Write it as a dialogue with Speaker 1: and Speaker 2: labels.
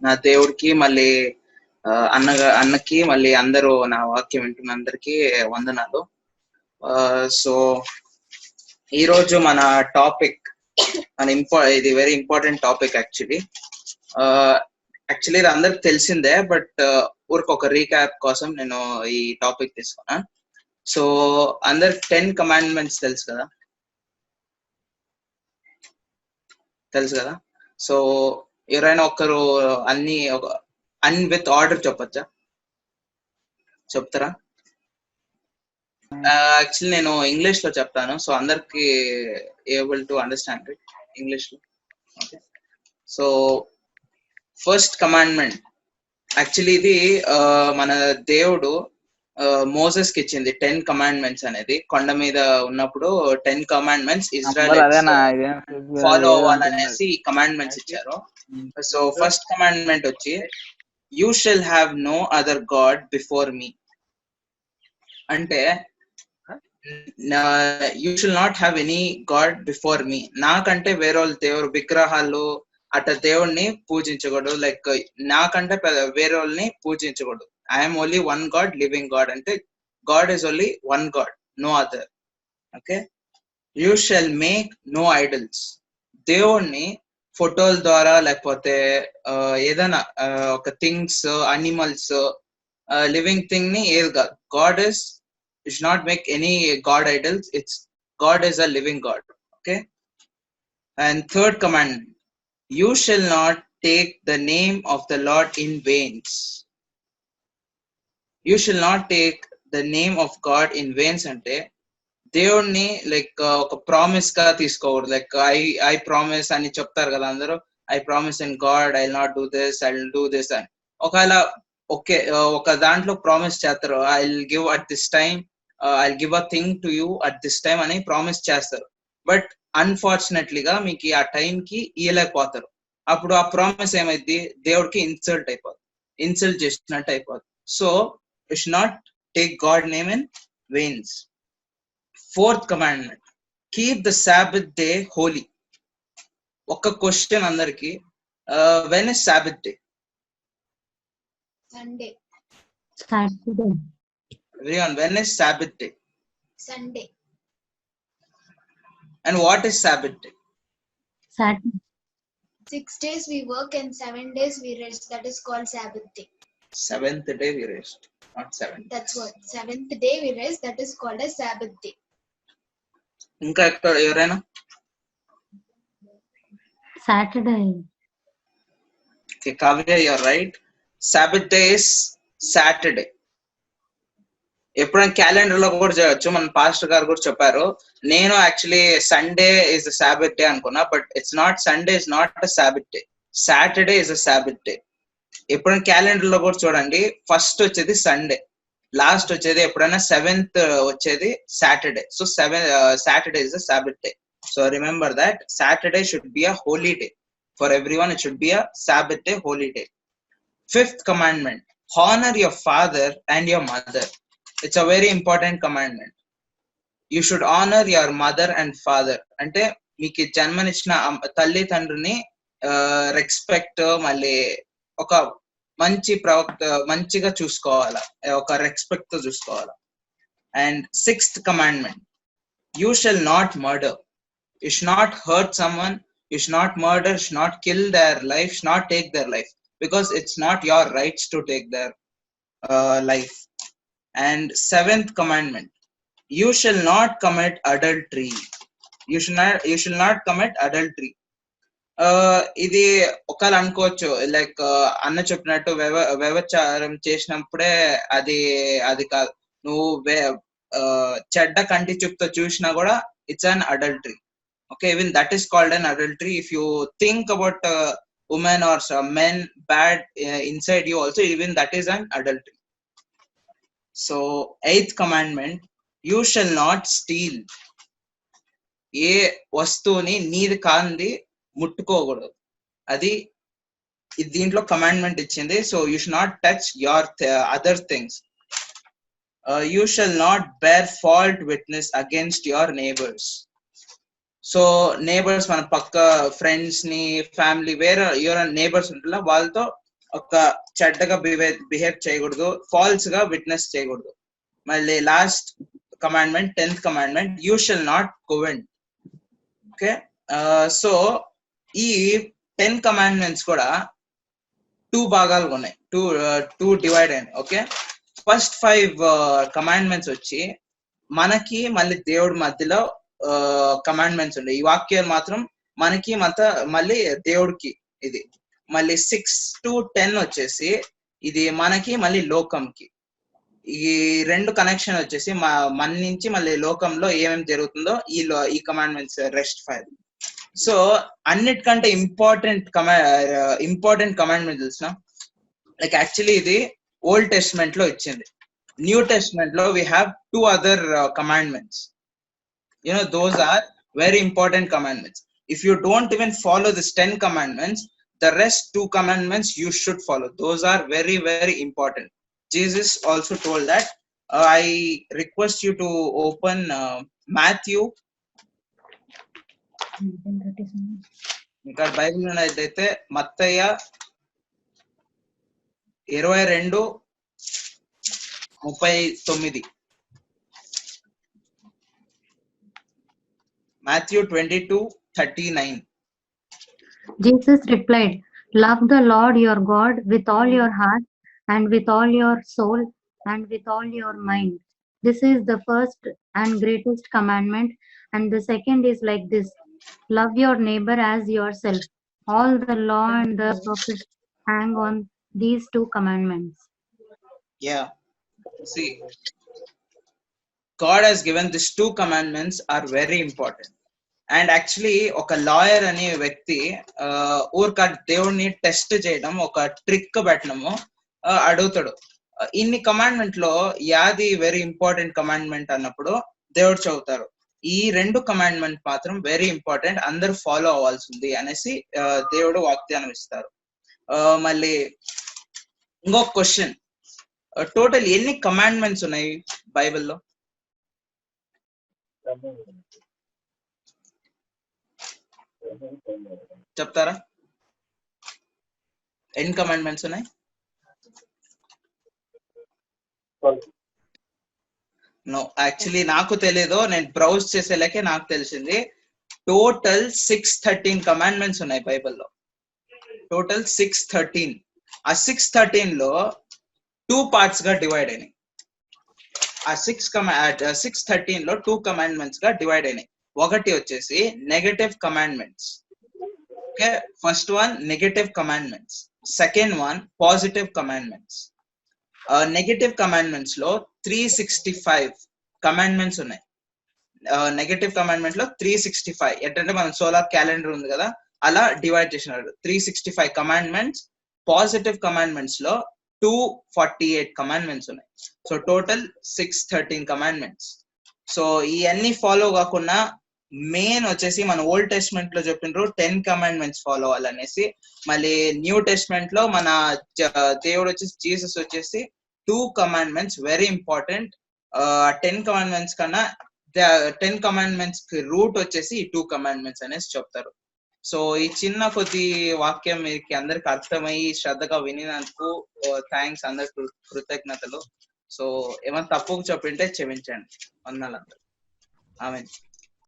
Speaker 1: నా దేవుడికి మళ్ళీ అన్నకి మళ్ళీ అందరూ నా వాక్యం వింటున్న అందరికీ వందనాలు. సో ఈరోజు మన టాపిక్ ఇది వెరీ ఇంపార్టెంట్ టాపిక్ యాక్చువల్లీ ఇది అందరికి తెలిసిందే, బట్ ఊరికి ఒక రీక్యాప్ కోసం నేను ఈ టాపిక్ తీసుకున్నా. సో అందరికి 10 కమాండ్మెంట్స్ తెలుసు కదా. సో ఎవరైనా ఒకరు అన్ని విత్ ఆర్డర్ చెప్తారా? యాక్చువల్లీ నేను ఇంగ్లీష్ లో చెప్తాను, సో అందరికి able to understand it English లో. Okay, so first commandment actually ఇది మన దేవుడు మోసెస్ కి ఇచ్చింది 10 కమాండ్మెంట్స్ అనేది. కొండ మీద ఉన్నప్పుడు 10 కమాండ్మెంట్స్ ఇజ్రాయెల్ ఫాలో అవ్వాలనేసి ఈ కమాండ్మెంట్స్ ఇచ్చారు. సో ఫస్ట్ కమాండ్మెంట్ వచ్చి you shall have no other god before me. అంటే you shall not have any god before me. నాకంటే వేరే వాళ్ళ దేవుడు విగ్రహాలు అట్లా దేవుడిని పూజించకూడదు. లైక్ నాకంటే వేరే వాళ్ళని పూజించకూడదు. I'm only one god, living god. అంటే god is only one god, no other. Okay, you shall make no idols. దేవుణ్ణి ఫోటోల ద్వారా లేకపోతే ఏదైనా ఒక థింగ్స్, అనిమల్స్, లివింగ్ థింగ్ ని ఏది కాదు. God is not make any god idols. It's God is a living God. Okay, and third commandment, you shall not take the name of the Lord in vains. You shall not take the name of God in vains. అంటే దేవుణ్ణి like ఒక promise గా తీసుకోకూడదు. Like I promise అని చెప్తారు కదా అందరూ, I promise in God, I will not do this, I will do this అని. ఒకవేళ ఓకే ఒక దాంట్లో ప్రామిస్ చేస్తారు, I will give at this time, I give a thing to you at this time అని ప్రామిస్ చేస్తారు. But అన్ఫార్చునేట్లీగా మీకు ఆ టైంకి ఇయ్యలేకపోతారు. అప్పుడు ఆ ప్రామిస్ ఏమైంది, దేవుడికి ఇన్సల్ట్ చేసినట్టు అయిపోతుంది. So you should not take God name in vains. Fourth commandment, keep the Sabbath day holy. ఒక క్వశ్చన్ అందరికి, when is Sabbath day?
Speaker 2: Sunday.
Speaker 3: Saturday.
Speaker 1: Everyone, when is Sabbath day?
Speaker 2: Sunday.
Speaker 1: And what is Sabbath day?
Speaker 3: Saturday.
Speaker 2: 6 days we work and 7 days we rest. That is called Sabbath day.
Speaker 1: 7th day we rest, not 7th.
Speaker 2: That's what. 7th day we rest. That is called a Sabbath day.
Speaker 1: ఇంకా ఎక్కడ ఎవరైనా?
Speaker 3: Saturday.
Speaker 1: Okay, Kavya, you're right. Sabbath day is Saturday. ఎప్పుడైనా calendar లో కూడా చేయొచ్చు. మన pastor గారు కూడా చెప్పారు. నేను actually Sunday is Sabbath day అనుకున్నా, but it's not. Sunday is not a Sabbath day, Saturday is a Sabbath day. ఎప్పుడైనా క్యాలెండర్ లో కూడా చూడండి, ఫస్ట్ వచ్చేది సండే, లాస్ట్ వచ్చేది ఎప్పుడైనా 7th వచ్చేది Saturday. So Saturday is a Sabbath day. So remember that Saturday should be a holy day for everyone. It should be a Sabbath day, holy day. Fifth commandment, honor your father and your mother. It's a very important commandment. You should honor your mother and father. అంటే మీకు జన్మనిచ్చిన తల్లి తండ్రిని respect, మళ్ళీ ఒక మంచిగా చూసుకోవాలా, ఒక రెస్పెక్ట్ తో చూసుకోవాలా. And sixth commandment, you shall not murder. You should not hurt someone. You should not murder. You should not kill their life. You should not take their life, because it's not your rights to take their life. And seventh commandment, you shall not commit adultery. You shall not commit adultery. ఇది ఒకళ్ళు అనుకోవచ్చు, like అన్న చెప్పినట్టు వ్యభిచారం చేసినప్పుడే అది కాదు. నువ్వు చెడ్డ కంటి చూపుతో చూసినా కూడా it's an adultery. Okay, even that is called an adultery. If you think about women or men bad inside you also, even that is an adultery. So eighth commandment, you shall not steal. ఏ వస్తువుని నీది కాంది ముట్టుకోకూడదు. అది దీంట్లో commandment ఇచ్చింది. So you should not touch your other things. You shall not bear false witness against your neighbors. So neighbours, మన పక్క friends ని, family, వేరే ఎవరైనా నేబర్స్ ఉంటుందా వాళ్ళతో ఒక చెడ్డగా బిహేవ్ చేయకూడదు, ఫాల్స్ గా విట్నెస్ చేయకూడదు. మళ్ళీ last commandment 10th commandment, you shall not covet. Okay, so ఈ 10 కమాండ్మెంట్స్ కూడా 2 భాగాలు ఉన్నాయి, టూ డివైడ్ అయ్యాయి. ఓకే, ఫస్ట్ 5 కమాండ్మెంట్స్ వచ్చి మనకి మళ్ళీ దేవుడి మధ్యలో కమాండ్మెంట్స్ ఉన్నాయి. ఈ వాక్యాలు మాత్రం మనకి మళ్ళీ దేవుడికి ఇది. మళ్ళీ 6 to 10 వచ్చేసి ఇది మనకి మళ్ళీ లోకంకి. ఈ రెండు కనెక్షన్ వచ్చేసి మన నుంచి మళ్ళీ లోకంలో ఏమేమి జరుగుతుందో ఈ కమాండ్మెంట్స్ రెస్ట్ 5. సో అన్నిటికంటే ఇంపార్టెంట్ కమాండ్మెంట్ తెలిసిన, లైక్ యాక్చువల్లీ ఇది ఓల్డ్ టెస్ట్మెంట్ లో ఇచ్చింది. న్యూ టెస్ట్మెంట్ లో we have 2 other commandments. Those are very important commandments. If you don't even follow this 10 commandments, the rest 2 commandments you should follow. Those are very, very important. Jesus also told that. I request you to open Matthew. ఇంకా Bible ఉన్నదైతే Mattayya 22:39. Matthew 22:39.
Speaker 3: Jesus replied, "Love the Lord your God with all your heart and with all your soul and with all your mind. This is the first and greatest commandment, and the second is like this: love your neighbor as yourself. All the law and the prophets hang on these 2 commandments."
Speaker 1: Yeah, see, God has given these 2 commandments are very important. And actually ఒక lawyer అనే వ్యక్తి ఊరిక దేవుడిని test చేయడం, ఒక trick పెట్టడము అడుగుతాడు. ఇన్ని కమాండ్మెంట్ లో యాది వెరీ ఇంపార్టెంట్ కమాండ్మెంట్ అన్నప్పుడు దేవుడు చెబుతారు, ఈ 2 కమాండ్మెంట్ మాత్రం వెరీ ఇంపార్టెంట్, అందరూ ఫాలో అవ్వాల్సింది అనేసి దేవుడు వాగ్దానం ఇస్తారు. మళ్ళీ ఇంకొక క్వశ్చన్, టోటల్ ఎన్ని కమాండ్మెంట్స్ ఉన్నాయి బైబిల్లో చెప్తారా? ఎన్ని కమాండ్మెంట్స్ ఉన్నాయి? నో, యాక్చువల్లీ నాకు తెలియదు, నేను బ్రౌజ్ చేసేలాకే నాకు తెలిసింది. టోటల్ 613 కమాండ్మెంట్స్ ఉన్నాయి బైబిల్లో. టోటల్ 613. ఆ 613 లో 2 పార్ట్స్ గా డివైడ్ అయినాయి. ఆ 613 లో 2 కమాండ్మెంట్స్ గా డివైడ్ అయినాయి. ఒకటి వచ్చేసి negative commandments. Okay, first one negative commandments, second one positive commandments. Negative commandments లో 365 కమాండ్మెంట్స్ ఉన్నాయి. నెగటివ్ కమాండ్మెంట్ లో 365, ఏంటంటే మన సోలార్ క్యాలెండర్ ఉంది కదా, అలా డివైడ్ చేసినారు. 365 కమాండ్మెంట్స్. పాజిటివ్ కమాండ్మెంట్స్ లో 248 కమాండ్మెంట్స్ ఉన్నాయి. So total 613 commandments. సో ఇవన్నీ ఫాలో కాకుండా మెయిన్ వచ్చేసి మన ఓల్డ్ టెస్ట్మెంట్ లో చెప్పినారు 10 కమాండ్మెంట్స్ ఫాలో అవ్వాలనేసి. మళ్ళీ న్యూ టెస్ట్మెంట్ లో మన దేవుడు వచ్చేసి జీసస్ వచ్చేసి 2 కమాండ్మెంట్స్ వెరీ ఇంపార్టెంట్. 10 కమాండ్మెంట్స్ కన్నా 10 కమాండ్మెంట్స్ కి రూట్ వచ్చేసి ఈ 2 కమాండ్మెంట్స్ అనేసి చెప్తారు. సో ఈ చిన్న కొద్ది వాక్యం మీకు అందరికి అర్థమయ్యి శ్రద్ధగా వినినందుకు థ్యాంక్స్, అందరికి కృతజ్ఞతలు. సో ఏమైనా తప్పుకు చెప్పింటే క్షమించండి. వందనాలు అందరూ. ఆమేన్.